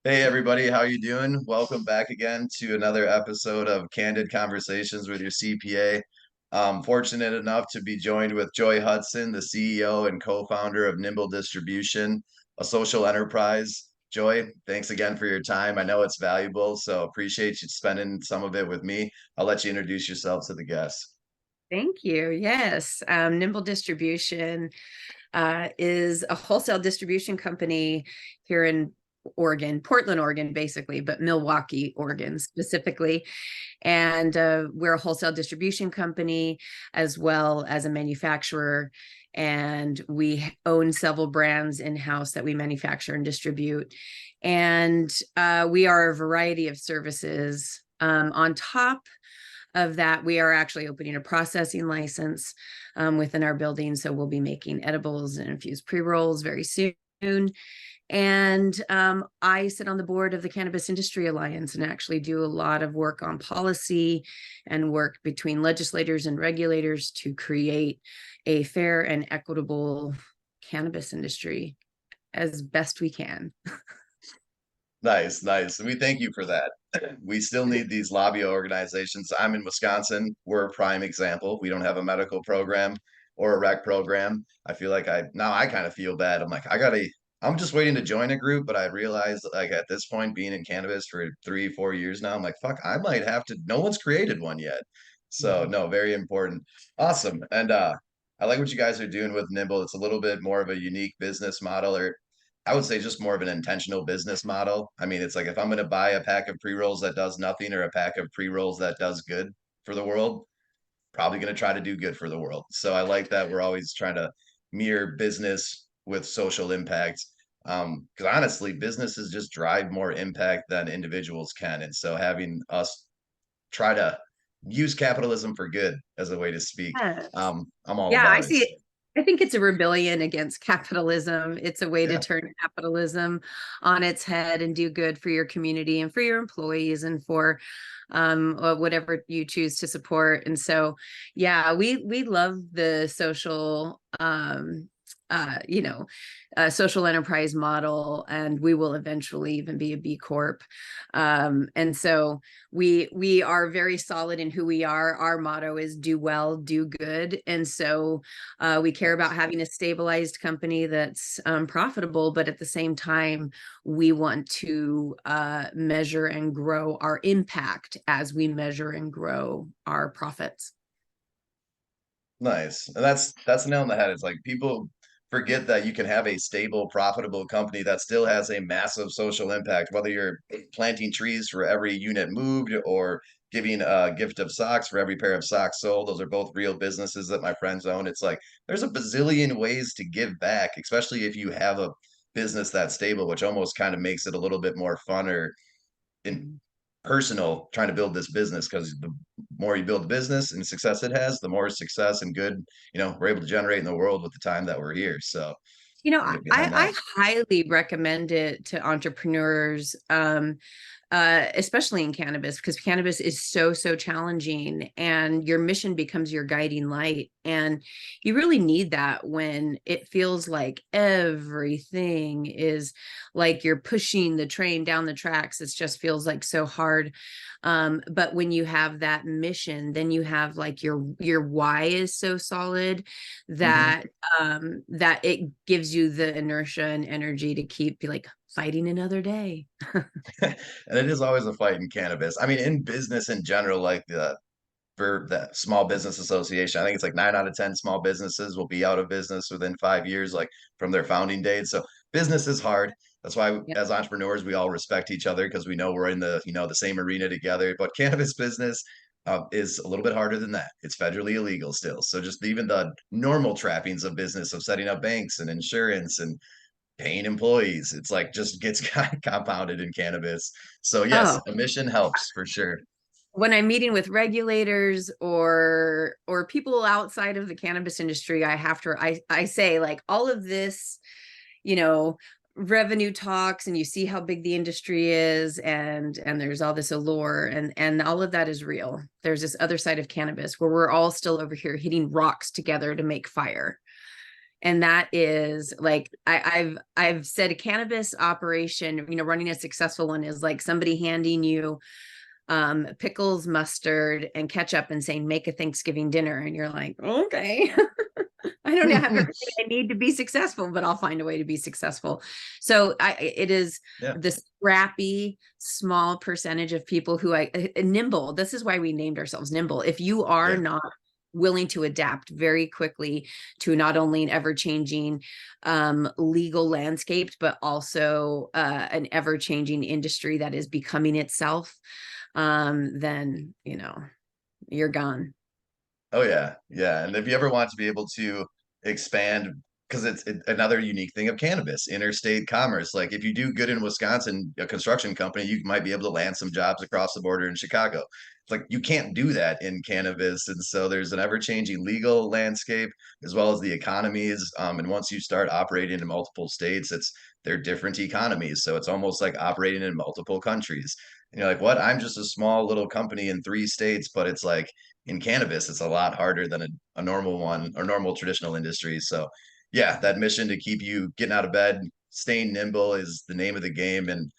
Hey everybody, how you doing? Welcome back again to another episode of Candid Conversations with your CPA. I'm fortunate enough to be joined with Joy Hudson, the CEO and co-founder of Nimble Distribution, a social enterprise. Joy, thanks again for your time. I know it's valuable, so appreciate you spending some of it with me. I'll let you introduce yourself to the guests. Thank you. Yes. Nimble Distribution is a wholesale distribution company here in Oregon, Portland, Oregon, basically, but Milwaukee, Oregon specifically. And we're a wholesale distribution company as well as a manufacturer. And we own several brands in-house that we manufacture and distribute. And we are a variety of services. On top of that, we are actually opening a processing license within our building. So we'll be making edibles and infused pre-rolls very soon. And I sit on the board of the Cannabis Industry Alliance and actually do a lot of work on policy and work between legislators and regulators to create a fair and equitable cannabis industry as best we can. Nice, nice. We thank you for that. We still need these lobby organizations. I'm in Wisconsin. We're a prime example. We don't have a medical program or a rec program. I feel like I kind of feel bad. I'm just waiting to join a group, but I realized like at this point, being in cannabis for 3, 4 years now, I'm like, fuck, I might have to, no one's created one yet. So no, very important. Awesome. And I like what you guys are doing with Nimble. It's a little bit more of a unique business model, or I would say just more of an intentional business model. I mean, it's like if I'm going to buy a pack of pre-rolls that does nothing or a pack of pre-rolls that does good for the world, probably going to try to do good for the world. So I like that we're always trying to mirror business with social impact. Because honestly, businesses just drive more impact than individuals can. And so having us try to use capitalism for good as a way to speak, Yes. I'm all Yeah, I about it. see it. I think it's a rebellion against capitalism. It's a way to Yeah. turn capitalism on its head and do good for your community and for your employees and for whatever you choose to support. And so, yeah, we love the social you know, social enterprise model, and we will eventually even be a B Corp. And so we are very solid in who we are. Our motto is do well, do good. And so we care about having a stabilized company that's profitable, but at the same time, we want to measure and grow our impact as we measure and grow our profits. Nice. And that's the nail on the head. It's like people forget that you can have a stable, profitable company that still has a massive social impact, whether you're planting trees for every unit moved or giving a gift of socks for every pair of socks sold. Those are both real businesses that my friends own. It's like there's a bazillion ways to give back, especially if you have a business that's stable, which almost kind of makes it a little bit more fun or in personal trying to build this business because the more you build the business and success it has, the more success and good, we're able to generate in the world with the time that we're here. So You know, I'm I, gonna get behind that. I highly recommend it to entrepreneurs, especially in cannabis, because cannabis is so challenging and your mission becomes your guiding light. And you really need that when it feels like everything is like you're pushing the train down the tracks. It just feels like so hard. But when you have that mission, then you have like your why is so solid Mhm. that that it gives you the inertia and energy to keep like fighting another day. And it is always a fight in cannabis. I mean, in business in general, like for the Small Business Association, I think it's like 9 out of 10 small businesses will be out of business within 5 years, like from their founding date. So business is hard. That's why Yeah. as entrepreneurs, we all respect each other because we know we're in the same arena together. But cannabis business is a little bit harder than that. It's federally illegal still. So just even the normal trappings of business of setting up banks and insurance and paying employees, it's like just gets compounded in cannabis. So yes, Oh, a mission helps for sure. when I'm meeting with regulators or people outside of the cannabis industry, I have to I say like all of this, you know, revenue talks and you see how big the industry is and there's all this allure and all of that is real. There's this other side of cannabis where we're all still over here hitting rocks together to make fire. And that is like I've said a cannabis operation, running a successful one is like somebody handing you pickles, mustard, and ketchup and saying, make a Thanksgiving dinner. And you're like, okay, I don't have everything I need to be successful, but I'll find a way to be successful. So it is Yeah. this scrappy, small percentage of people who Nimble. This is why we named ourselves Nimble. If you are Yeah. not willing to adapt very quickly to not only an ever-changing legal landscape, but also an ever-changing industry that is becoming itself, then you're gone. Oh yeah, yeah. And if you ever want to be able to expand, because another unique thing of cannabis, interstate commerce. Like if you do good in Wisconsin, a construction company, you might be able to land some jobs across the border in Chicago. It's like you can't do that in cannabis, and so there's an ever-changing legal landscape as well as the economies. And once you start operating in multiple states, they're different economies, so it's almost like operating in multiple countries. And you're like, what? I'm just a small little company in 3 states, but it's like in cannabis, it's a lot harder than a normal one or normal traditional industry. So, yeah, that mission to keep you getting out of bed, staying nimble is the name of the game. And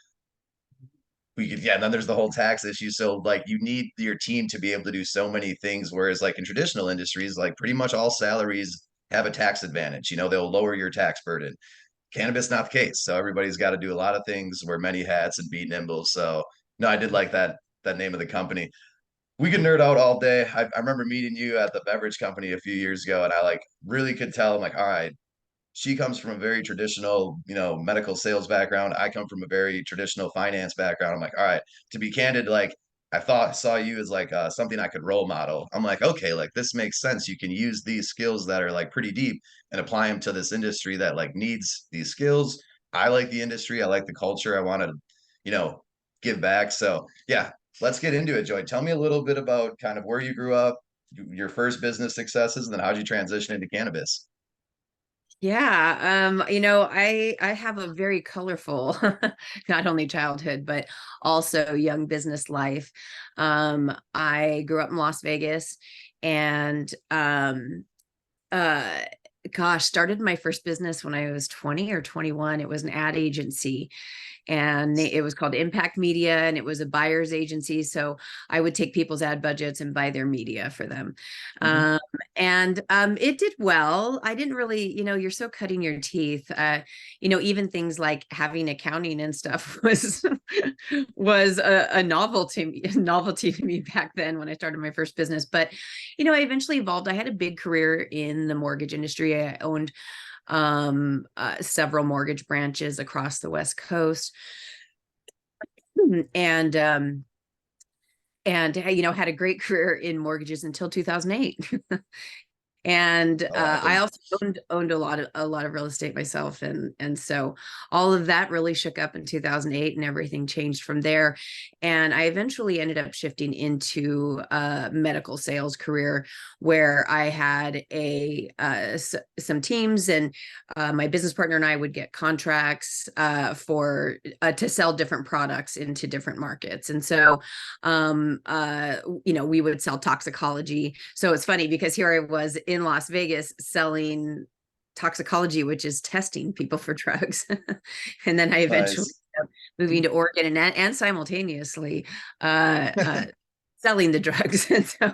yeah, and then there's the whole tax issue. So, like, you need your team to be able to do so many things. Whereas, like, in traditional industries, like, pretty much all salaries have a tax advantage. They'll lower your tax burden. Cannabis, not the case. So, everybody's got to do a lot of things, wear many hats, and be nimble. So, no, I did like that name of the company. We could nerd out all day. I remember meeting you at the beverage company a few years ago, and I like really could tell. I'm like, all right, she comes from a very traditional, medical sales background. I come from a very traditional finance background. I'm like, all right, to be candid, like saw you as like something I could role model. I'm like, okay, like this makes sense. You can use these skills that are like pretty deep and apply them to this industry that like needs these skills. I like the industry. I like the culture. I want to, you know, give back. So yeah, let's get into it, Joy. Tell me a little bit about kind of where you grew up, your first business successes, and then how'd you transition into cannabis? Yeah, I have a very colorful, not only childhood, but also young business life. I grew up in Las Vegas and uh gosh, started my first business when I was 20 or 21. It was an ad agency, and it was called Impact Media, and it was a buyer's agency. So I would take people's ad budgets and buy their media for them. Mhm. Um, and it did well. I didn't really, you're so cutting your teeth. Even things like having accounting and stuff was a novelty to me back then when I started my first business. But I eventually evolved. I had a big career in the mortgage industry. I owned several mortgage branches across the West Coast, and had a great career in mortgages until 2008. And Oh, I awesome. also owned a lot of real estate myself, and so all of that really shook up in 2008, and everything changed from there. And I eventually ended up shifting into a medical sales career, where I had some teams, and my business partner and I would get contracts for to sell different products into different markets. And so we would sell toxicology. So it's funny because here I was in Las Vegas selling toxicology, which is testing people for drugs. And then I eventually Nice. moving to Oregon, and simultaneously selling the drugs. And so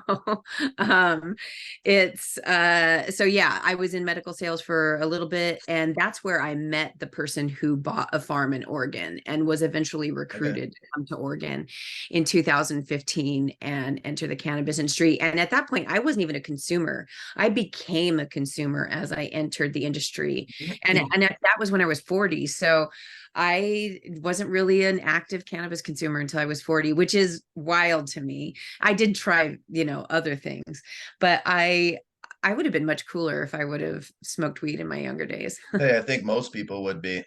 it's so yeah, I was in medical sales for a little bit, and that's where I met the person who bought a farm in Oregon and was eventually Okay. recruited to come to Oregon in 2015 and enter the cannabis industry. And at that point, I wasn't even a consumer. I became a consumer as I entered the industry. And that was when I was 40. So I wasn't really an active cannabis consumer until I was 40, which is wild to me. I did try, other things, but I would have been much cooler if I would have smoked weed in my younger days. Hey, I think most people would be.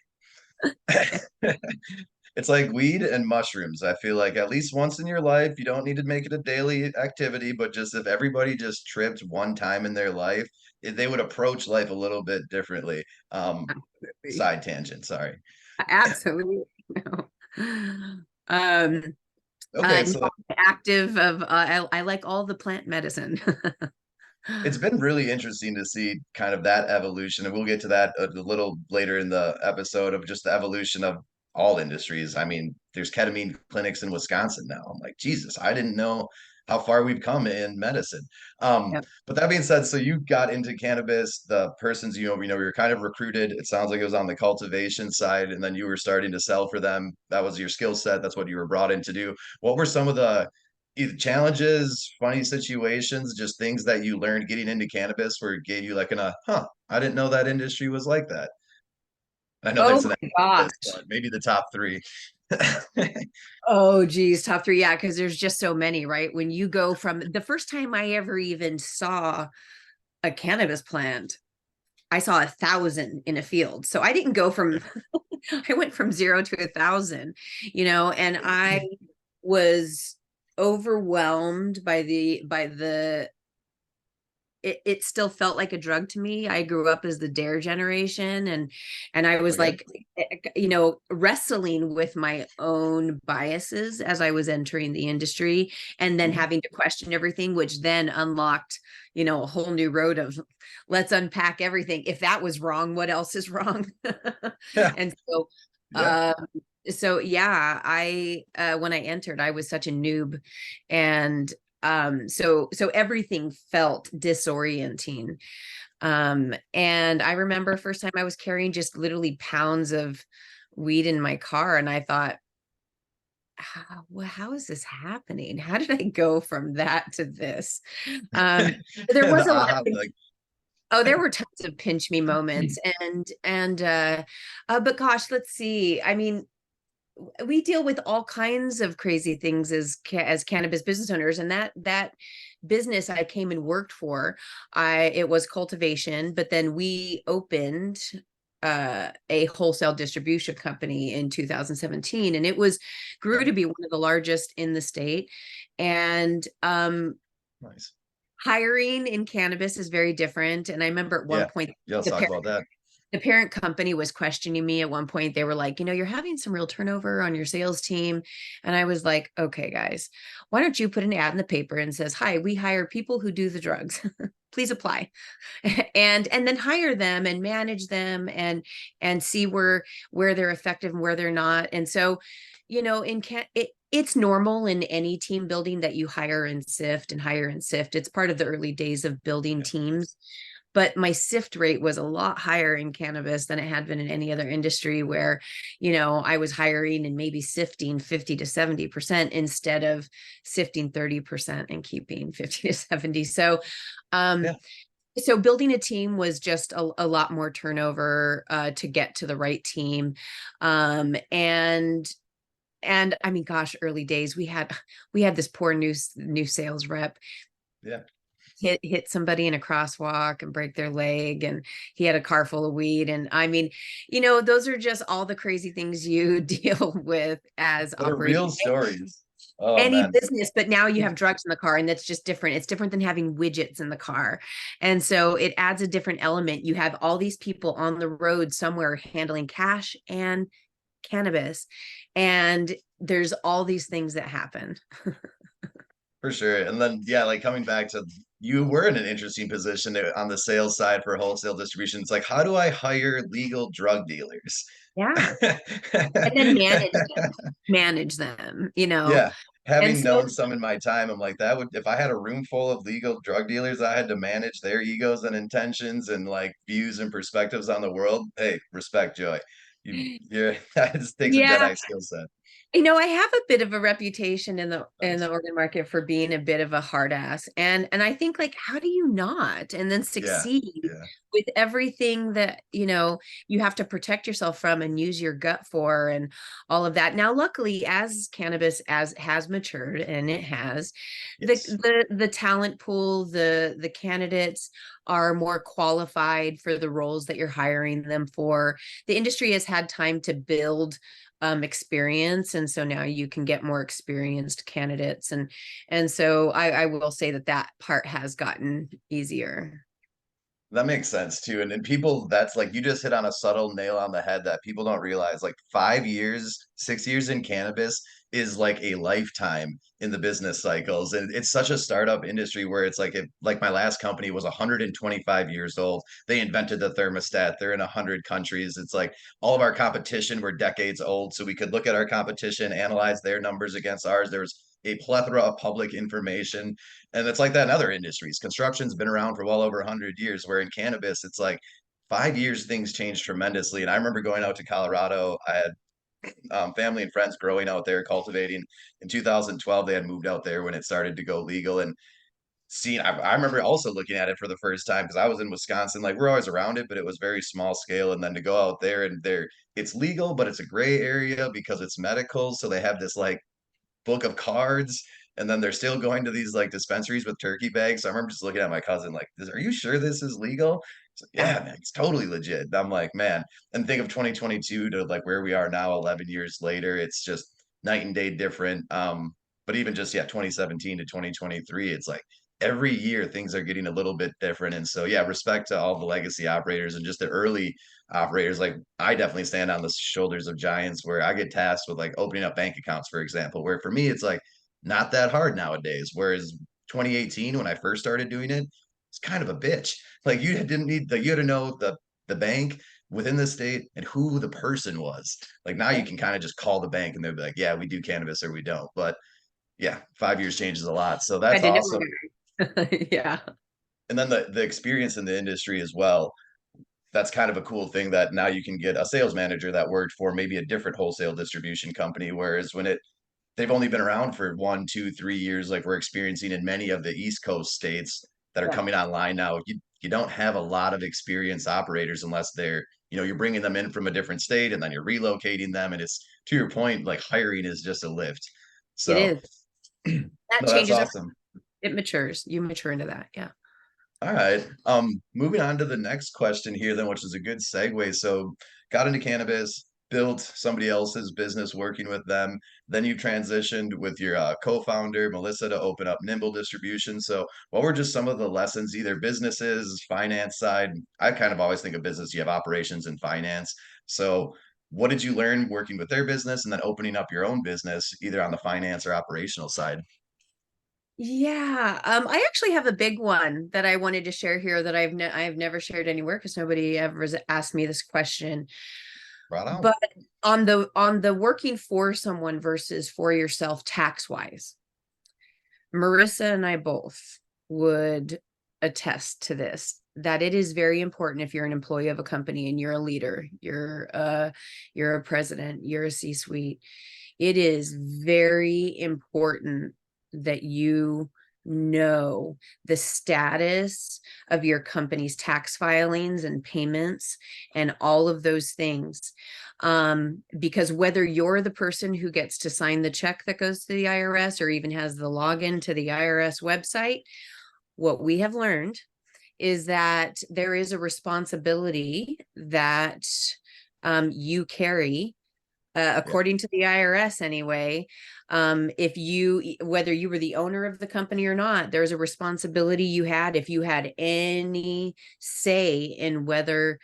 It's like weed and mushrooms. I feel like at least once in your life, you don't need to make it a daily activity, but just if everybody just tripped one time in their life, they would approach life a little bit differently. Absolutely. Side tangent, sorry. Absolutely. No. Um, Okay, no, so active of I like all the plant medicine. It's been really interesting to see kind of that evolution, and we'll get to that a little later in the episode of just the evolution of all industries. I mean, there's ketamine clinics in Wisconsin now. I'm like, Jesus, I didn't know how far we've come in medicine. Yep. But that being said, so you got into cannabis, the persons you were kind of recruited. It sounds like it was on the cultivation side, and then you were starting to sell for them. That was your skill set. That's what you were brought in to do. What were some of the either challenges, funny situations, just things that you learned getting into cannabis where it gave you like I didn't know that industry was like that. I know Oh there's an my list, gosh. but maybe the top three. Oh geez, top three. Yeah, because there's just so many, right? When you go from the first time I ever even saw a cannabis plant, I saw 1,000 in a field. So I didn't go from I went from 0 to 1,000, and I was overwhelmed by the it still felt like a drug to me. I grew up as the dare generation, and I was Okay. like, wrestling with my own biases as I was entering the industry, and then Mhm. having to question everything, which then unlocked, a whole new road of let's unpack everything. If that was wrong, what else is wrong? Yeah. And so Yeah. um yeah, I when I entered, I was such a noob, and so everything felt disorienting. And I remember first time I was carrying just literally pounds of weed in my car, and I thought, how is this happening? How did I go from that to this? um there The was a lot aha, of, like oh, there were tons of pinch me moments, but gosh, let's see. I mean, we deal with all kinds of crazy things as cannabis business owners, and that business I came and worked for, I it was cultivation, but then we opened a wholesale distribution company in 2017, and it was grew yeah, to be one of the largest in the state. And nice. hiring in cannabis is very different, and I remember at one Yeah. point Yeah, let's the talk about that. the parent company was questioning me at one point. They were like, you're having some real turnover on your sales team. And I was like, okay, guys, why don't you put an ad in the paper and says, hi, we hire people who do the drugs. Please apply. And then hire them and manage them, and see where they're effective and where they're not. And so, it's normal in any team building that you hire and sift and hire and sift. It's part of the early days of building Yeah. teams, but my sift rate was a lot higher in cannabis than it had been in any other industry, where, I was hiring and maybe sifting 50 to 70% instead of sifting 30% and keeping 50 to 70. Um, Yeah. so building a team was just a lot more turnover to get to the right team. And I mean, gosh, early days, we had this poor new sales rep Yeah. hit somebody in a crosswalk and break their leg, and he had a car full of weed. And I mean, those are just all the crazy things you deal with as That are real operating stories. Oh any man. business. But now you have drugs in the car, and that's just different. It's different than having widgets in the car. And so it adds a different element. You have all these people on the road somewhere handling cash and cannabis, and there's all these things that happen. For sure. And then, yeah, like coming back to you were in an interesting position on the sales side for wholesale distribution. It's like, how do I hire legal drug dealers? Yeah. And then manage them. Yeah. And Having so known some in my time, I'm like, that would, if I had a room full of legal drug dealers, I had to manage their egos and intentions and like views and perspectives on the world. Hey, respect, Joy. You're, that just takes a yeah, Jedi skill set. I have a bit of a reputation in the Nice. organ market for being a bit of a hard ass. And I think, like, how do you not and then Yeah. succeed Yeah. with everything that, you have to protect yourself from and use your gut for and all of that. Now, luckily, as cannabis as has matured, and it has, the Yes. the talent pool, the candidates are more qualified for the roles that you're hiring them for. The industry has had time to build experience, and so now you can get more experienced candidates, and so I will say that part has gotten easier. That makes sense too. And people, that's like you just hit on a subtle nail on the head that people don't realize. Like 5 years, 6 years in cannabis, is like a lifetime in the business cycles. And it's such a startup industry where it's like, like my last company was 125 years old. They invented the thermostat. They're in 100 countries. It's like all of our competition were decades old. So we could look at our competition, analyze their numbers against ours. There was a plethora of public information. And it's like that in other industries. Construction's been around for well over 100 years, where in cannabis, it's like 5 years, things changed tremendously. And I remember going out to Colorado. I had family and friends growing out there cultivating. In 2012, they had moved out there when it started to go legal. And seeing, I remember also looking at it for the first time because I was in Wisconsin. Like, we're always around it, but it was very small scale. And then to go out there, and it's legal, but it's a gray area because it's medical. So they have this like book of cards, and then they're still going to these like dispensaries with turkey bags. So I remember just looking at my cousin like, "Are you sure this is legal?" He's like, Yeah, "Yeah, man, it's totally legit." And I'm like, man, and think of 2022 to like where we are now, 11 years later. It's just night and day different. But even just, yeah, 2017 to 2023, it's like every year things are getting a little bit different. And so, yeah, respect to all the legacy operators and just the early operators. Like, I definitely stand on the shoulders of giants where I get tasked with like opening up bank accounts, for example, where for me it's like not that hard nowadays. Whereas 2018, when I first started doing it, it's kind of a bitch. Like, you didn't need you had to know the bank within the state and who the person was. Like, now you yeah. can kind of just call the bank and they'll be like, yeah, we do cannabis or we don't. But yeah, 5 years changes a lot. So I that's didn't awesome. know. Yeah. And then the experience in the industry as well, that's kind of a cool thing that now you can get a sales manager that worked for maybe a different wholesale distribution company. Whereas when they've only been around for 1, 2, 3 years, like we're experiencing in many of the East Coast states that are Yeah. coming online now. You don't have a lot of experienced operators unless you're bringing them in from a different state and then you're relocating them. And it's, to your point, like hiring is just a lift. It So is. That no, that's changes over. awesome. It matures. You mature into that. Yeah. All right. Moving on to the next question here, then, which is a good segue. So, got into cannabis, built somebody else's business working with them. Then you transitioned with your co-founder, Melissa, to open up Nimble Distribution. So, what were just some of the lessons, either businesses, finance side? I kind of always think of business, you have operations and finance. So, what did you learn working with their business and then opening up your own business, either on the finance or operational side? Yeah, I actually have a big one that I wanted to share here that I've never shared anywhere because nobody ever has asked me this question. Right on. But on the working for someone versus for yourself tax wise, Marissa and I both would attest to this, that it is very important if you're an employee of a company and you're a leader, you're a president, you're a C-suite. It is very important that you know the status of your company's tax filings and payments and all of those things. Because whether you're the person who gets to sign the check that goes to the IRS or even has the login to the IRS website, what we have learned is that there is a responsibility that you carry, Yeah. according to the IRS anyway. If you, whether you were the owner of the company or not, there's a responsibility you had if you had any say in whether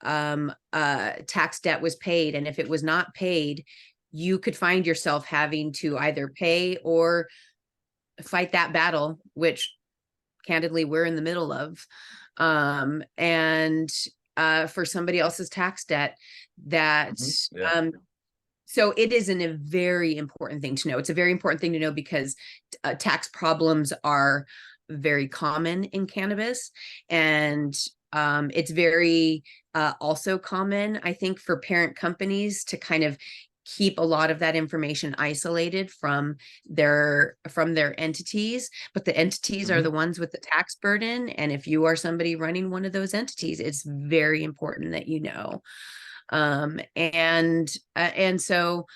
tax debt was paid. And if it was not paid, you could find yourself having to either pay or fight that battle, which candidly we're in the middle of. And for somebody else's tax debt that Mhm. Yeah. um so it is a very important thing to know. It's a very important thing to know because tax problems are very common in cannabis. And it's very also common, I think, for parent companies to kind of keep a lot of that information isolated from their entities, but the entities are the Mhm. ones with the tax burden. And if you are somebody running one of those entities, it's very important that you know. And so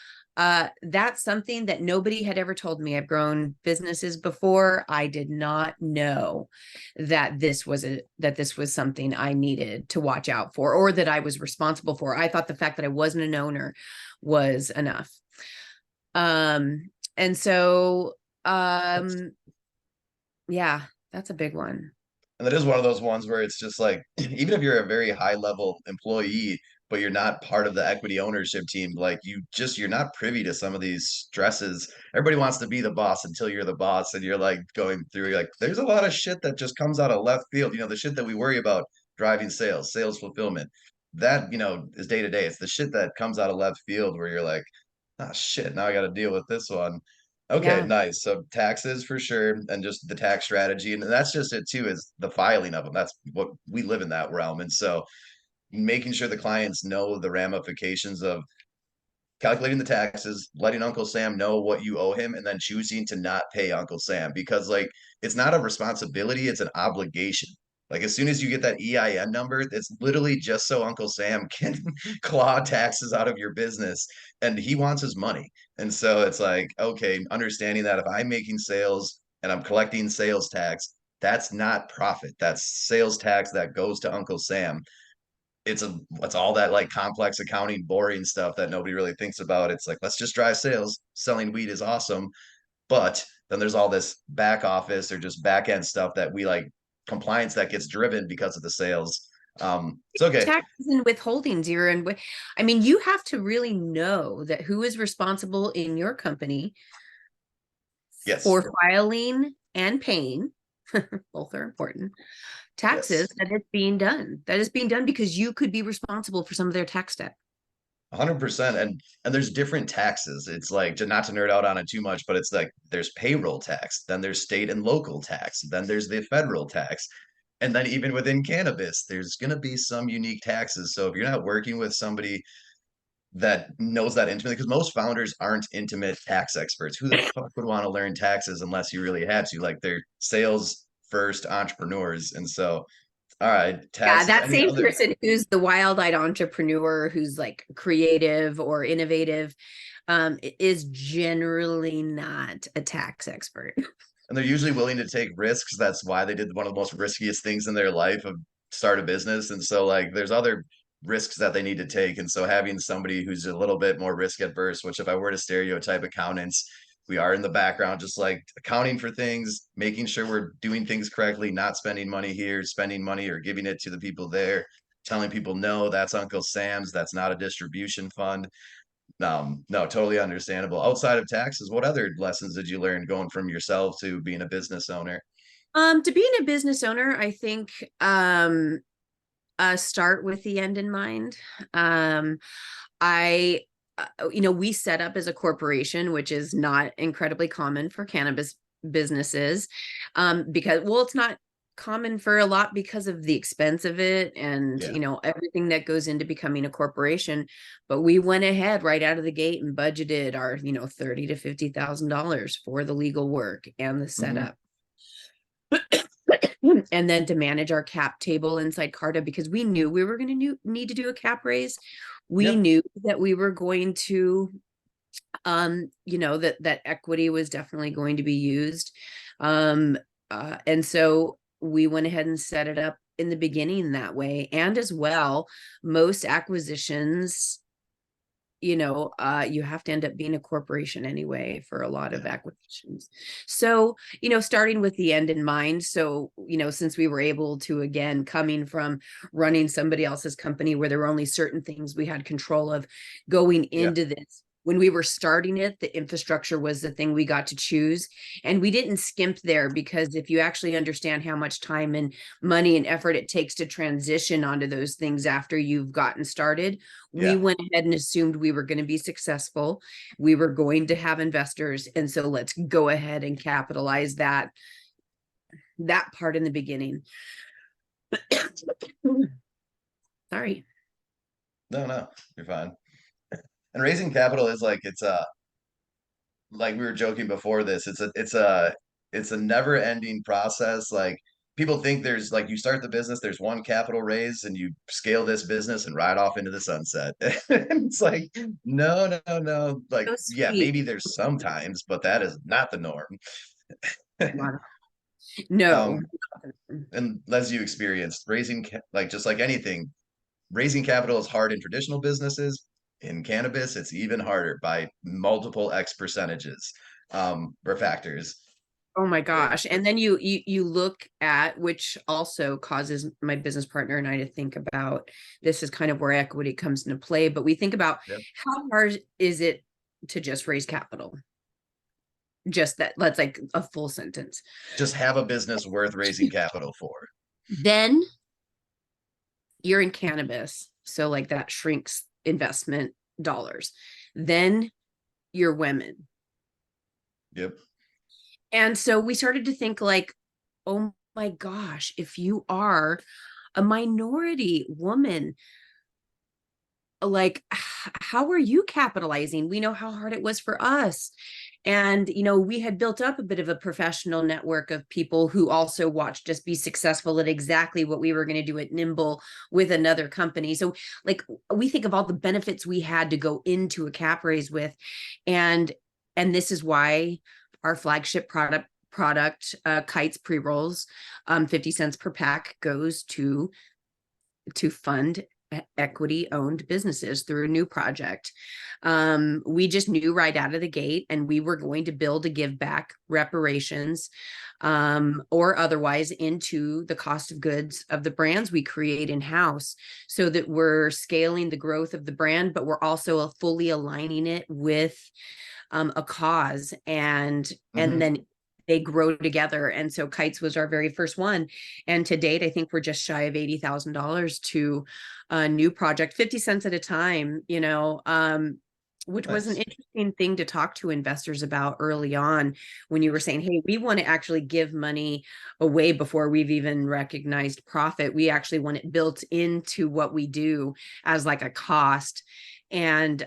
that's something that nobody had ever told me. I've grown businesses before. I did not know that this was something I needed to watch out for, or that I was responsible for. I thought the fact that I wasn't an owner was enough. And so yeah, that's a big one. And that is one of those ones where it's just like, even if you're a very high level employee, but you're not part of the equity ownership team. Like you're not privy to some of these stresses. Everybody wants to be the boss until you're the boss, and you're like going through, you're like, there's a lot of shit that just comes out of left field. The shit that we worry about driving sales, sales fulfillment, that, is day to day. It's the shit that comes out of left field where you're like, oh shit, now I got to deal with this one. Okay, Yeah. nice. So taxes for sure, and just the tax strategy, and that's just it too, is the filing of them. That's what we live in that realm, and so making sure the clients know the ramifications of calculating the taxes, letting Uncle Sam know what you owe him, and then choosing to not pay Uncle Sam because, like, it's not a responsibility, it's an obligation. Like, as soon as you get that EIN number, it's literally just so Uncle Sam can claw taxes out of your business, and he wants his money. And so it's like, okay, understanding that if I'm making sales and I'm collecting sales tax, that's not profit. That's sales tax that goes to Uncle Sam. It's all that like complex accounting, boring stuff that nobody really thinks about. It's like, let's just drive sales. Selling weed is awesome, but then there's all this back office or just back end stuff that we like, compliance that gets driven because of the sales. It's okay. Taxes and withholdings, you're in. I mean, you have to really know that who is responsible in your company Yes. for filing and paying, both are important, taxes Yes. that is being done. That is being done because you could be responsible for some of their tax debt. 100%. And there's different taxes. It's like, not to nerd out on it too much, but it's like there's payroll tax, then there's state and local tax, then there's the federal tax. And then even within cannabis, there's going to be some unique taxes. So if you're not working with somebody that knows that intimately, because most founders aren't intimate tax experts. Who the fuck would want to learn taxes unless you really had to? Like, they're sales first entrepreneurs. And so, all right, Yeah, taxes, that any same other. person who's the wild-eyed entrepreneur who's like creative or innovative is generally not a tax expert. And they're usually willing to take risks. That's why they did one of the most riskiest things in their life of start a business. And so, like, there's other risks that they need to take. And so having somebody who's a little bit more risk adverse, which if I were to stereotype accountants, we are in the background, just like accounting for things, making sure we're doing things correctly, not spending money here, spending money or giving it to the people there, telling people, no, that's Uncle Sam's, that's not a distribution fund. No, totally understandable. Outside of taxes, what other lessons did you learn going from yourself to being a business owner? To being a business owner, I think start with the end in mind. I we set up as a corporation, which is not incredibly common for cannabis businesses, because, well, it's not common for a lot because of the expense of it and Yeah. everything that goes into becoming a corporation. But we went ahead right out of the gate and budgeted our $30,000 to $50,000 for the legal work and the Hmm. setup. And then to manage our cap table inside Carta, because we knew we were going to need to do a cap raise. We Yep. knew that we were going to that equity was definitely going to be used. And so we went ahead and set it up in the beginning that way. And as well, most acquisitions, you have to end up being a corporation anyway for a lot of Yeah. acquisitions. So, starting with the end in mind. So, since we were able to, again, coming from running somebody else's company where there were only certain things we had control of, going Yeah. into this, when we were starting it, the infrastructure was the thing we got to choose. And we didn't skimp there, because if you actually understand how much time and money and effort it takes to transition onto those things after you've gotten started, we Yeah. went ahead and assumed we were going to be successful. We were going to have investors. And so let's go ahead and capitalize that part in the beginning. Sorry. No, you're fine. And raising capital is like, like we were joking before this, it's a never ending process. Like, people think there's, like, you start the business, there's one capital raise and you scale this business and ride off into the sunset. And it's like, no. Like, So yeah, sweet. maybe there's sometimes, but that is not the norm. No. Um, and as you experienced raising like, just like anything, raising capital is hard in traditional businesses. In cannabis, it's even harder by multiple X percentages, or factors. Oh my Yeah. gosh. And then you look at, which also causes my business partner and I to think about, this is kind of where equity comes into play, but we think about Yep. how hard is it to just raise capital? Just that, that's like a full sentence. Just have a business worth raising capital for. Then you're in cannabis, so like that shrinks investment dollars. Then you're women. Yep. And so we started to think like, oh my gosh, if you are a minority woman, like how are you capitalizing? We know how hard it was for us. And we had built up a bit of a professional network of people who also watched us be successful at exactly what we were going to do at Nimble with another company. So like we think of all the benefits we had to go into a cap raise with. And this is why our flagship product Kites pre-rolls, 50 cents per pack, goes to fund equity owned businesses through a new project. We just knew right out of the gate, and we were going to build a give back reparations or otherwise into the cost of goods of the brands we create in house, so that we're scaling the growth of the brand, but we're also fully aligning it with a cause, and Mm-hmm. then they grow together. And so Kites was our very first one. And to date, I think we're just shy of $80,000 to a new project, 50 cents at a time, which was an Nice. interesting thing to talk to investors about early on, when you were saying, hey, we want to actually give money away before we've even recognized profit. We actually want it built into what we do as like a cost. And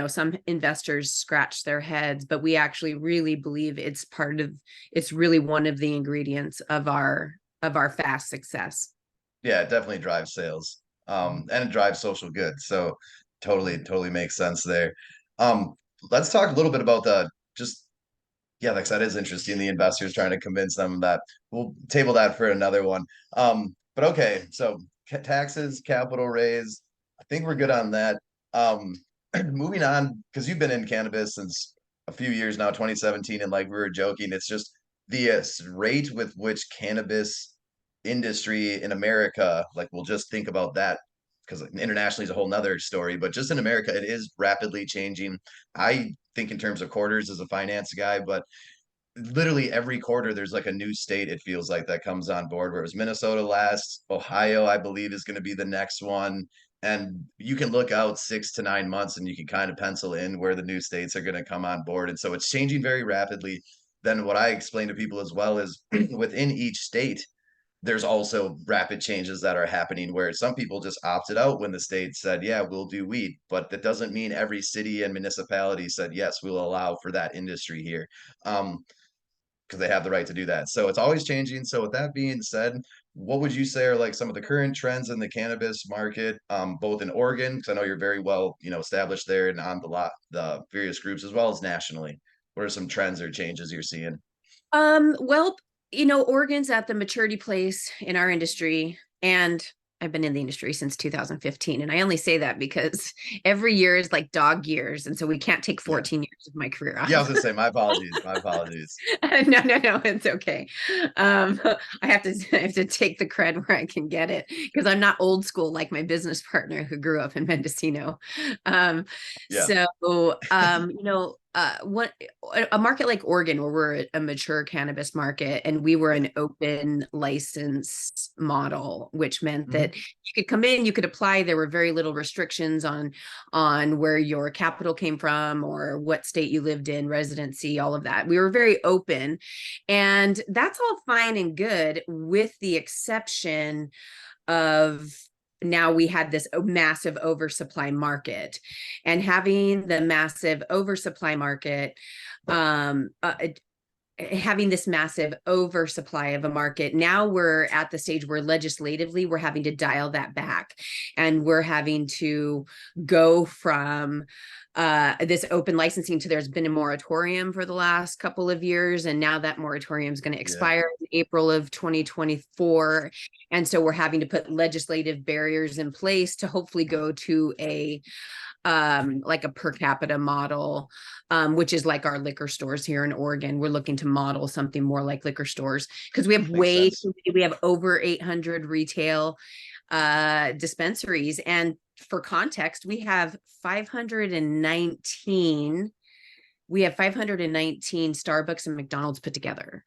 some investors scratch their heads, but we actually really believe it's really one of the ingredients of our fast success. Yeah, it definitely drives sales. And it drives social good. So totally makes sense there. Um, let's talk a little bit about the just yeah, like that is interesting. The investors trying to convince them that we'll table that for another one. But okay, so taxes, capital raise. I think we're good on that. Um, moving on, because you've been in cannabis since a few years now, 2017, and like we were joking, it's just the rate with which cannabis industry in America, like we'll just think about that because internationally is a whole nother story, but just in America, it is rapidly changing. I think in terms of quarters as a finance guy, but literally every quarter there's like a new state it feels like that comes on board, where it was Minnesota last, Ohio I believe is going to be the next one, and you can look out 6 to 9 months and you can kind of pencil in where the new states are going to come on board, and so it's changing very rapidly. Then what I explain to people as well is within each state there's also rapid changes that are happening, where some people just opted out when the state said, yeah, we'll do weed. But that doesn't mean every city and municipality said, yes, we'll allow for that industry here. Because they have the right to do that. So it's always changing. So with that being said, what would you say are like some of the current trends in the cannabis market, both in Oregon, because I know you're very well, established there and on the various groups, as well as nationally? What are some trends or changes you're seeing? Well, Oregon's at the maturity place in our industry, and I've been in the industry since 2015. And I only say that because every year is like dog years. And so we can't take Yeah. 14 years of my career Yeah, I was off. gonna say my apologies. My apologies. No, it's okay. I have to take the cred where I can get it, because I'm not old school like my business partner who grew up in Mendocino. Um, Yeah. so what a market like Oregon, where we're a mature cannabis market, and we were an open license model, which meant Mhm. that you could come in, you could apply. There were very little restrictions on where your capital came from or what state you lived in, residency, all of that. We were very open. And that's all fine and good, with the exception of, now we had this massive oversupply market, and having the massive oversupply market, having this massive oversupply of a market, now we're at the stage where legislatively we're having to dial that back, and we're having to go from this open licensing to, there's been a moratorium for the last couple of years, and now that moratorium is going to Yeah. expire in April of 2024. And so we're having to put legislative barriers in place to hopefully go to like a per capita model, which is like our liquor stores here in Oregon. We're looking to model something more like liquor stores because we have Makes sense. we have over 800 retail dispensaries. And for context, we have 519 Starbucks and McDonald's put together.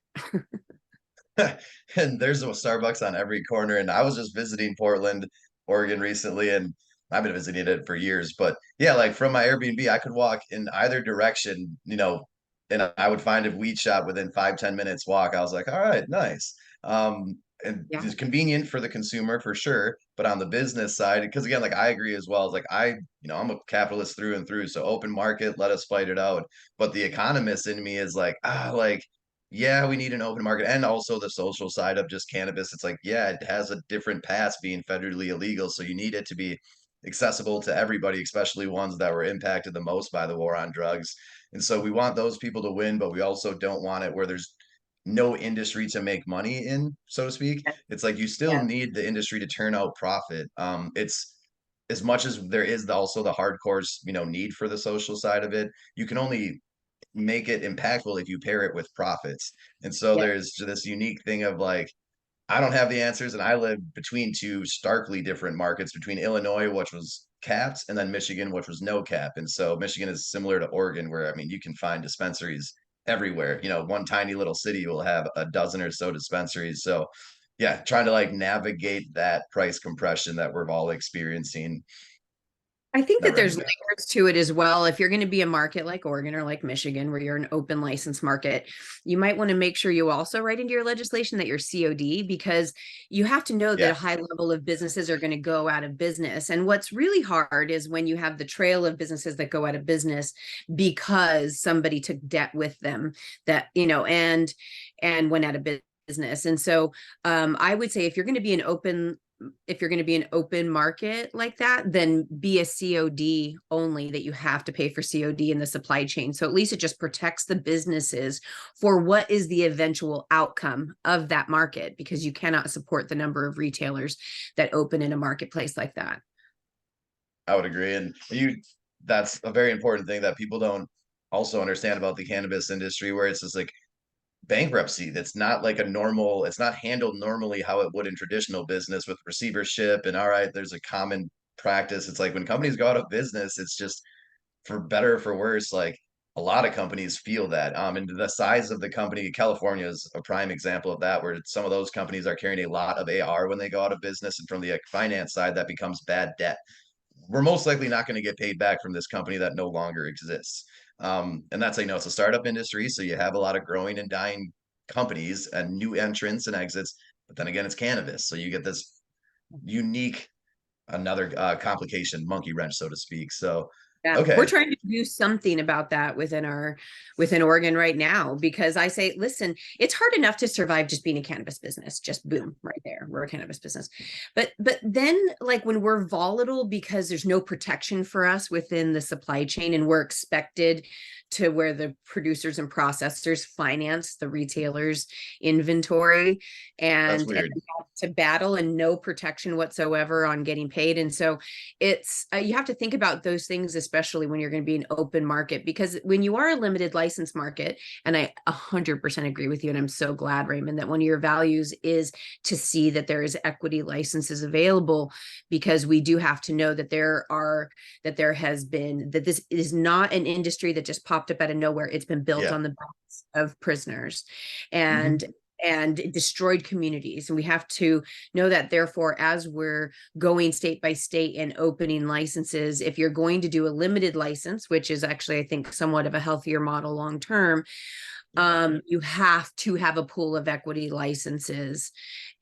And there's a Starbucks on every corner. And I was just visiting Portland, Oregon recently, and I've been visiting it for years. But yeah, like from my Airbnb, I could walk in either direction, and I would find a weed shop within 5-10 minutes walk. I was like, all right, nice. And Yeah. it's convenient for the consumer for sure. But on the business side, because again, like I agree as well. It's like I'm a capitalist through and through. So open market, let us fight it out. But the economist in me is like, like yeah, we need an open market and also the social side of just cannabis. It's like, yeah, it has a different path being federally illegal. So you need it to be accessible to everybody, especially ones that were impacted the most by the war on drugs. And so we want those people to win, but we also don't want it where there's no industry to make money in, so to speak. It's like you still Yeah. need the industry to turn out profit. It's as much as there is also the hardcore, need for the social side of it. You can only make it impactful if you pair it with profits. And so Yeah. there's this unique thing of like, I don't have the answers, and I live between two starkly different markets between Illinois, which was capped, and then Michigan, which was no cap. And so Michigan is similar to Oregon, where I mean, you can find dispensaries everywhere. One tiny little city will have a dozen or so dispensaries. So, yeah, trying to like navigate that price compression that we're all experiencing, I think that never there's ending battle. layers to it as well. If you're going to be a market like Oregon or like Michigan, where you're an open license market, you might want to make sure you also write into your legislation that you're COD, because you have to know that a Yeah, high level of businesses are going to go out of business. And what's really hard is when you have the trail of businesses that go out of business because somebody took debt with them that, and went out of business. And so I would say if you're going to be an open market like that, then be a COD only, that you have to pay for COD in the supply chain. So at least it just protects the businesses for what is the eventual outcome of that market, because you cannot support the number of retailers that open in a marketplace like that. I would agree. And that's a very important thing that people don't also understand about the cannabis industry, where it's just like bankruptcy. That's not like it's not handled normally how it would in traditional business with receivership. And all right, there's a common practice. It's like when companies go out of business, it's just for better or for worse, like a lot of companies feel that. And the size of the company, California is a prime example of that, where some of those companies are carrying a lot of AR when they go out of business. And from the finance side, that becomes bad debt. We're most likely not going to get paid back from this company that no longer exists. And that's like, it's a startup industry. So you have a lot of growing and dying companies and new entrants and exits. But then again, it's cannabis. So you get this unique, another complication, monkey wrench, so to speak. So, Yeah, we're okay. trying to do something about that within Oregon right now, because I say, listen, it's hard enough to survive just being a cannabis business. Just boom, right there. We're a cannabis business. But then like when we're volatile because there's no protection for us within the supply chain, and we're expected to where the producers and processors finance the retailers' inventory, That's and weird. to battle and no protection whatsoever on getting paid. And so it's you have to think about those things, especially when you're going to be an open market, because when you are a limited license market, and I 100% agree with you, and I'm so glad, Raymond, that one of your values is to see that there is equity licenses available, because we do have to know that this is not an industry that just popped up out of nowhere. It's been built Yeah. on the backs of prisoners, Hmm. and destroyed communities. And we have to know that, therefore, as we're going state by state and opening licenses, if you're going to do a limited license, which is actually, I think, somewhat of a healthier model long term, Yeah. you have to have a pool of equity licenses,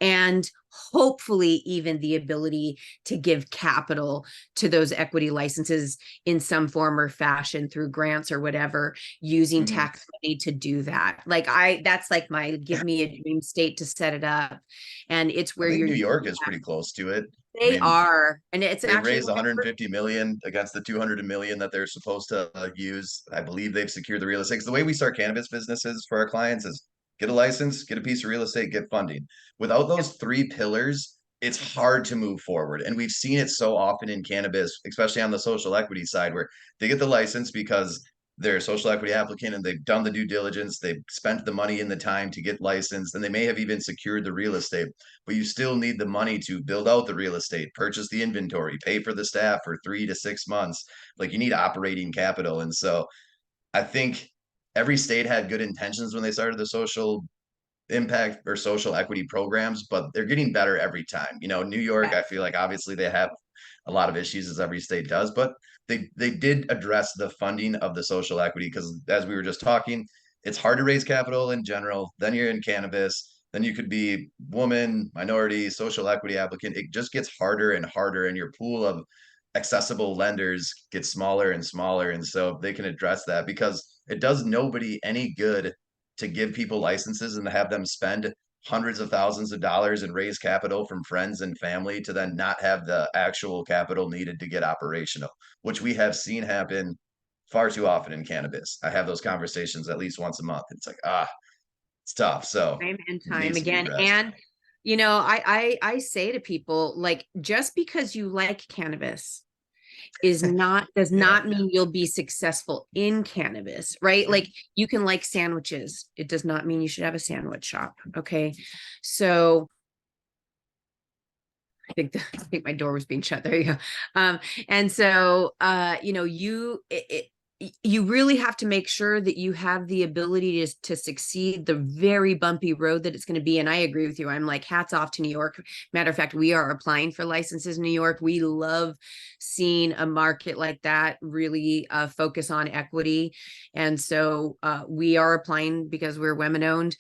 and hopefully even the ability to give capital to those equity licenses in some form or fashion through grants or whatever, using Hmm. tax money to do that. That's like my give me a dream state to set it up. And it's I where think you're New York doing is that. pretty close to it. I They mean, are, and it's they've actually raised 150 million against the 200 million that they're supposed to use. I believe they've secured the real estate. 'Cause the way we start cannabis businesses for our clients is get a license, get a piece of real estate, get funding. Without those three pillars, it's hard to move forward. And we've seen it so often in cannabis, especially on the social equity side, where they get the license because they're a social equity applicant and they've done the due diligence, they've spent the money and the time to get licensed, and they may have even secured the real estate, but you still need the money to build out the real estate, purchase the inventory, pay for the staff for 3 to 6 months. Like you need operating capital. And so I think every state had good intentions when they started the social impact or social equity programs, but they're getting better every time. New York, I feel like obviously they have a lot of issues as every state does, but they did address the funding of the social equity because as we were just talking, it's hard to raise capital in general. Then you're in cannabis, then you could be woman, minority, social equity applicant. It just gets harder and harder, and your pool of accessible lenders gets smaller and smaller. And so they can address that because it does nobody any good to give people licenses and to have them spend hundreds of thousands of dollars and raise capital from friends and family to then not have the actual capital needed to get operational, which we have seen happen far too often in cannabis. I have those conversations at least once a month. It's like, it's tough. So Time and it time needs to be again. addressed. And I say to people, like, just because you like cannabis does Yeah. not mean you'll be successful in cannabis, right? Like you can like sandwiches. It does not mean you should have a sandwich shop. Okay. So I think my door was being shut. There you go. And so you really have to make sure that you have the ability to succeed the very bumpy road that it's going to be. And I agree with you. I'm like, hats off to New York. Matter of fact, we are applying for licenses in New York. We love seeing a market like that really focus on equity. And so we are applying because we're women owned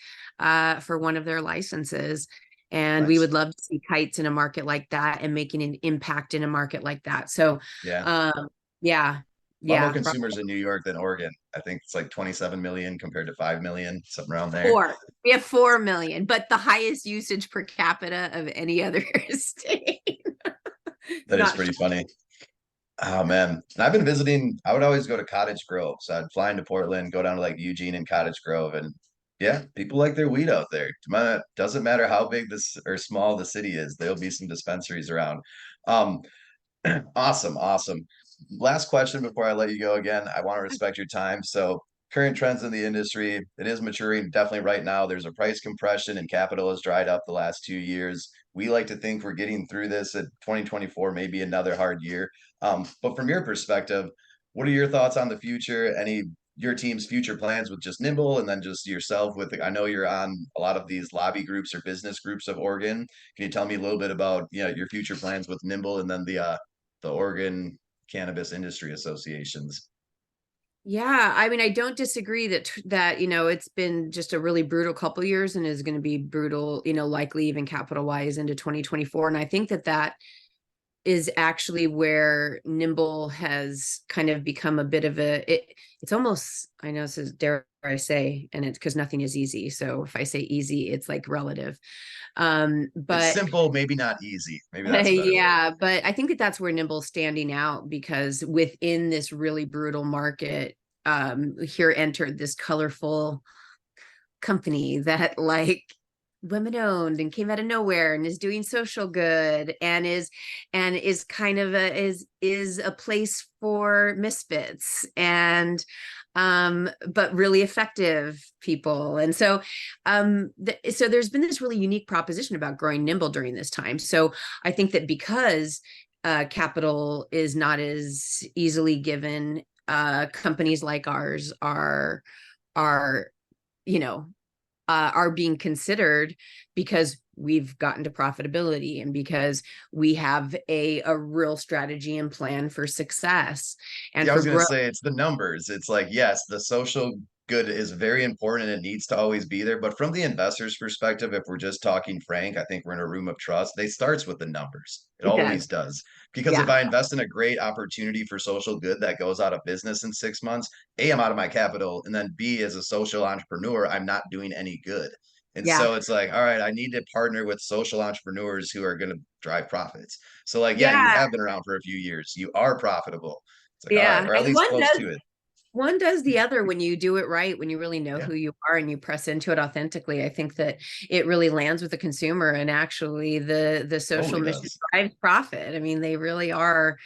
for one of their licenses. And we Nice. would love to see kites in a market like that and making an impact in a market like that. So, Yeah. yeah, A lot more yeah. consumers in New York than Oregon. I think it's like 27 million compared to 5 million, something around there. Four. We have 4 million, but the highest usage per capita of any other state. That is Not pretty sure. funny. Oh man. And I've been visiting, I would always go to Cottage Grove. So I'd fly into Portland, go down to like Eugene and Cottage Grove. And yeah, people like their weed out there. Doesn't matter how big this or small the city is, there'll be some dispensaries around. Um, Awesome, awesome. Last question before I let you go again. I want to respect your time. So, current trends in the industry, it is maturing. Definitely right now, there's a price compression and capital has dried up the last 2 years. We like to think we're getting through this at 2024, maybe another hard year. But from your perspective, what are your thoughts on the future? Any your team's future plans with just Nimble and then just yourself with I know you're on a lot of these lobby groups or business groups of Oregon. Can you tell me a little bit about your future plans with Nimble and then the Oregon Cannabis Industry Associations? Yeah, I mean, I don't disagree that it's been just a really brutal couple years and is going to be brutal, likely even capital wise into 2024. And I think that is actually where Nimble has kind of become a bit of it's almost, I know this is, dare I say, and it's because nothing is easy. So if I say easy, it's like relative. It's But simple, maybe not easy. Maybe that's a better word. yeah, but I think that's where Nimble's standing out because within this really brutal market, here entered this colorful company that like women owned and came out of nowhere and is doing social good and is kind of is a place for misfits and but really effective people. And so so there's been this really unique proposition about growing Nimble during this time. So I think that because capital is not as easily given, companies like ours are you know are being considered because we've gotten to profitability and because we have a real strategy and plan for success and Yeah, I for was going to growth. say it's the numbers. It's like, yes, the social good is very important and it needs to always be there. But from the investor's perspective, if we're just talking frank, I think we're in a room of trust. They starts with the numbers. It It does. always does. Because if Yeah. I invest in a great opportunity for social good that goes out of business in 6 months, A, I'm out of my capital. And then B, as a social entrepreneur, I'm not doing any good. And Yeah. so it's like, all right, I need to partner with social entrepreneurs who are going to drive profits. So, like, yeah, you Yeah. have been around for a few years. You are profitable. It's like, all right, Yeah. or at And least one close does to it. one does the other when you do it right, when you really know Yeah, who you are and you press into it authentically. I think that it really lands with the consumer, and actually the social totally mission does. drives profit. I mean, they really are.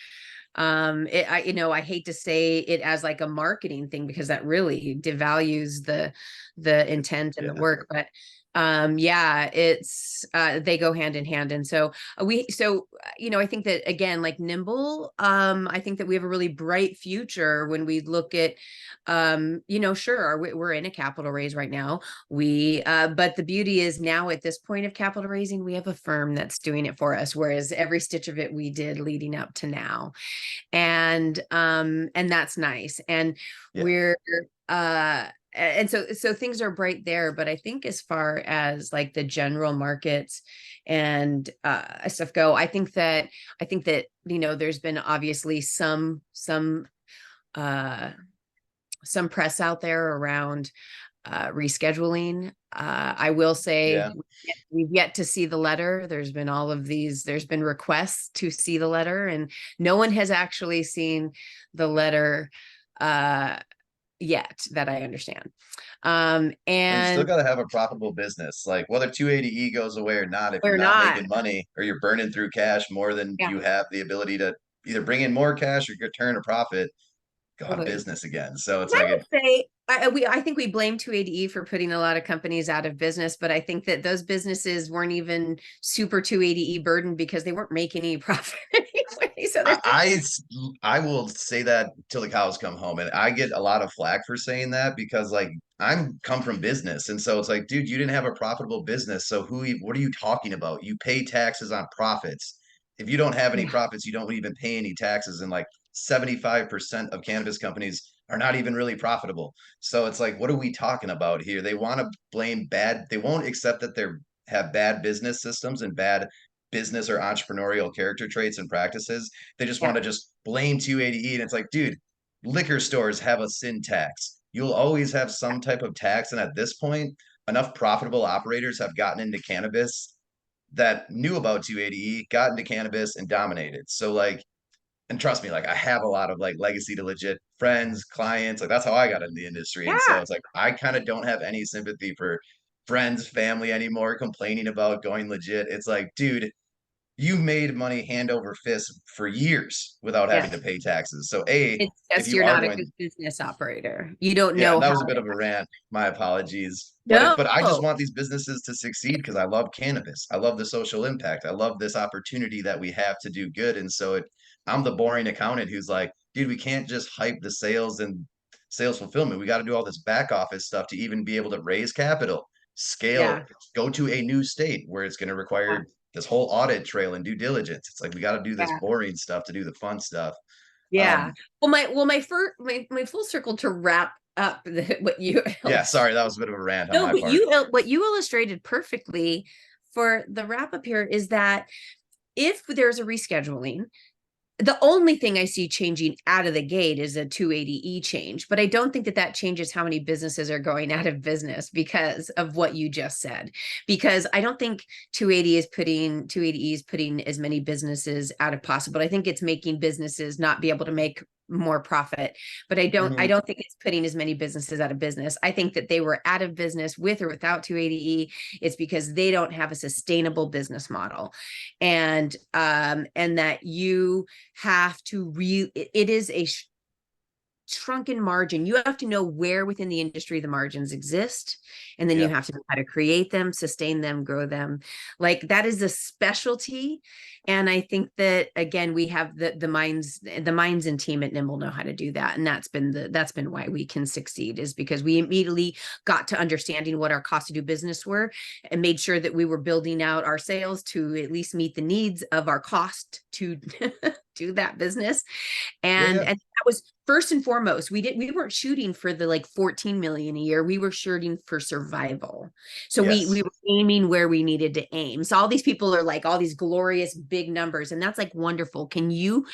I hate to say it as like a marketing thing, because that really devalues the intent and the Yeah, work, but yeah, it's they go hand in hand. And so I think that, again, like Nimble, I think that we have a really bright future when we look at, sure, we're in a capital raise right now. But the beauty is, now at this point of capital raising, we have a firm that's doing it for us, whereas every stitch of it we did leading up to now. And that's nice. And yeah, we're and so things are bright there. But I think as far as like the general markets and stuff go, I think that there's been obviously uh some press out there around rescheduling. I will say yeah. we've yet to see the letter. There's been requests to see the letter, and no one has actually seen the letter uh, yet, that I understand. And you still And got to have a profitable business. Like whether 280E goes away or not, if you're we're not not. making money or you're burning through cash more than Yeah, you have the ability to either bring in more cash or turn a profit, go out of totally. business again. So And it's I like, would say I think we blame 280E for putting a lot of companies out of business, but I think that those businesses weren't even super 280E burdened, because they weren't making any profit anyway. So I, there's just I I will say that till the cows come home, and I get a lot of flack for saying that because like I'm come from business, and so it's like, dude, you didn't have a profitable business, so what are you talking about? You pay taxes on profits. If you don't have any yeah, profits, you don't even pay any taxes, and like 75% of cannabis companies are not even really profitable. So it's like, what are we talking about here? They want to blame bad. They won't accept that they're have bad business systems and bad business or entrepreneurial character traits and practices. They just want yeah, to just blame 280E. And it's like, dude, liquor stores have a sin tax. You'll always have some type of tax. And at this point, enough profitable operators have gotten into cannabis that knew about 280E, got into cannabis and dominated. So like, and trust me, like I have a lot of like legacy to legit friends, clients. Like that's how I got in the industry. And so yeah, it's like I kind of don't have any sympathy for friends, family anymore complaining about going legit. It's like, dude, you made money hand over fist for years without yeah. having to pay taxes. So A, It's if just you you're are not a good going, business operator. You don't yeah, know that how was a bit to. of a rant. My apologies. No. But I just want these businesses to succeed because I love cannabis. I love the social impact. I love this opportunity that we have to do good. And so I'm the boring accountant who's like, dude, we can't just hype the sales and sales fulfillment. We got to do all this back office stuff to even be able to raise capital, Yeah. scale, go to a new state where it's going to Yeah. require this whole audit trail and due diligence. It's like we got to do this Yeah. boring stuff to do the fun stuff. Yeah. Um, My full circle to wrap up what you yeah, sorry, that illustrated. was a bit of a rant on No, my but part. what you illustrated perfectly for the wrap up here is that if there's a rescheduling, the only thing I see changing out of the gate is a 280E change, but I don't think that that changes how many businesses are going out of business because of what you just said. Because I don't think 280E is putting as many businesses out of possible. I think it's making businesses not be able to make more profit, but I Mhm. don't think it's putting as many businesses out of business. I think that they were out of business with or without 280E. It's because they don't have a sustainable business model, and that you have to it is a shrunken margin. You have to know where within the industry the margins exist, and then you Yeah. have to know how to create them, sustain them, grow them. Like that is a specialty. And I think that, again, we have the minds and team at Nimble know how to do that. And that's been why we can succeed, is because we immediately got to understanding what our cost to do business were, and made sure that we were building out our sales to at least meet the needs of our cost to do that business. Yeah. and Yeah. and that was first and foremost. We weren't shooting for the like 14 million a year. We were shooting for survival. So we Yes. were aiming where we needed to aim. So all these people are like all these glorious big numbers, and that's like wonderful. Can you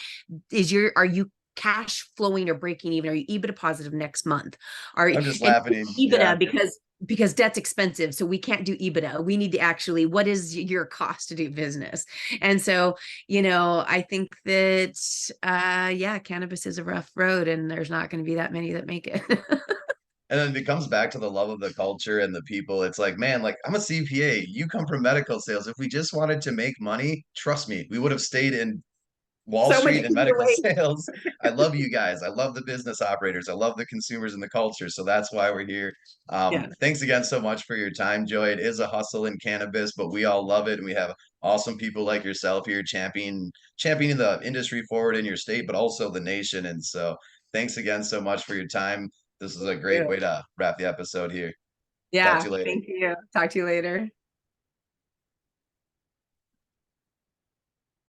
is your are you cash flowing or breaking even? Are you EBITDA positive next month? Are you, I'm just and laughing. Yeah. EBITDA because debt's expensive, so we can't do EBITDA. We need to actually, what is your cost to do business? And so, I think that yeah, cannabis is a rough road, and there's not going to be that many that make it. And then it comes back to the love of the culture and the people. It's like, man, like I'm a CPA. You come from medical sales. If we just wanted to make money, trust me, we would have stayed in Wall So much Street and easier medical way. sales. I love you guys. I love the business operators. I love the consumers and the culture. So that's why we're here. Yeah. Thanks again so much for your time, Joy. It is a hustle in cannabis, but we all love it. And we have awesome people like yourself here championing the industry forward in your state, but also the nation. And so thanks again so much for your time. This is a great Yeah. way to wrap the episode here. Talk to Yeah. you later. Thank you. Talk to you later.